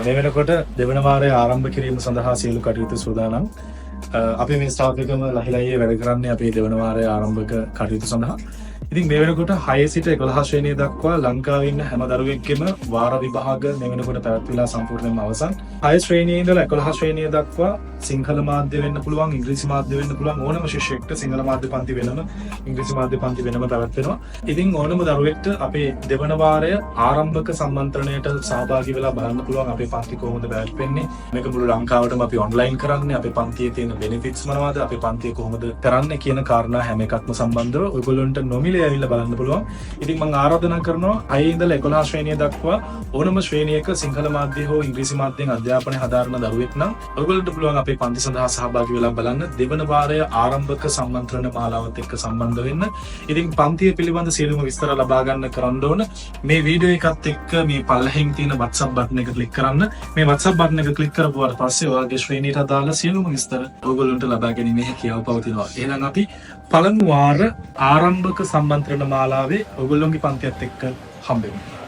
මේ වෙනකොට දෙවන වාරය ආරම්භ කිරීම සඳහා සියලු කටයුතු සූදානම්. අපි මේ ස්ටාෆ් එකම ලහිලයියේ වැඩ කරන්නේ අපේ දෙවන වාරය ආරම්භක කටයුතු සඳහා. ඉතින් මේ වෙනකොට 6 සිට 11 ශ්‍රේණිය දක්වා ලංකාවේ ඉන්න හැම දරුවෙක්ගෙම වාර විභාග මේ වෙනකොට පැවැත්විලා සම්පූර්ණයෙන්ම අවසන්. 6 ශ්‍රේණියේ ඉඳලා 11 ශ්‍රේණිය දක්වා සිංහල මාධ්‍ය වෙන්න පුළුවන්, ඉංග්‍රීසි මාධ්‍ය වෙන්න පුළුවන්. ඕනම ශිෂ්‍යයෙක්ට සිංහල මාධ්‍ය පන්ති වෙනම, ඉංග්‍රීසි මාධ්‍ය පන්ති වෙනම පැවැත්වෙනවා. ඉතින් ඕනම දරුවෙක්ට අපේ දෙවන වාරය ආරම්භක සම්මන්ත්‍රණයට සහභාගී වෙලා බලන්න පුළුවන් අපේ පන්ති කොහොමද පැවැත්වෙන්නේ. මේක මුළු ලංකාවටම අපි ඔන්ලයින් කරන්නේ. අපේ පන්තියේ තියෙන බෙනිෆිට්ස් මොනවද, අපේ පන්තිය කොහොමද කරන්නේ කියන කාරණා හැම එකක්ම සම්බන්ධව ඔයගොල්ලන්ට නොමිලේ ඇවිල්ලා බලන්න පුළුවන්. ඉතින් මම ආරාධනා කරනවා 6 ඉඳලා 11 ශ්‍රේණිය දක්වා ඕනම ශ්‍රේණියක සිංහල මාධ්‍ය හෝ ඉංග්‍රීසි මාධ්‍යයෙන් අධ්‍යාපනය හදාරන දරුවෙක් නම් ඔයගොල්ලන්ට පුළුවන් අපේ පන්ති සඳහා සහභාගී වෙලා බලන්න දෙවන වාරය ආරම්භක සම්මන්ත්‍රණ මාලාවත් එක්ක සම්බන්ධ වෙන්න. ඉතින් පන්තිය පිළිබඳ සියලුම විස්තර ලබා ගන්න කරන්න ඕන මේ වීඩියෝ එකත් එක්ක මේ පල්ලෙහින් තියෙන WhatsApp බටන් එක ක්ලික් කරන්න. මේ WhatsApp බටන් එක ක්ලික් කරපුවාට පස්සේ ඔයාගේ ශ්‍රේණියට අදාළ සියලුම විස්තර ඔයගොල්ලන්ට ලබා ගැනීමේ හැකියාව පවතිනවා. එහෙනම් අපි පළමු වාර ආරම්භක සම්මන්ත්‍රණ මාලාවේ ඔයගොල්ලෝගේ පන්තියත් එක්ක හම්බෙමු.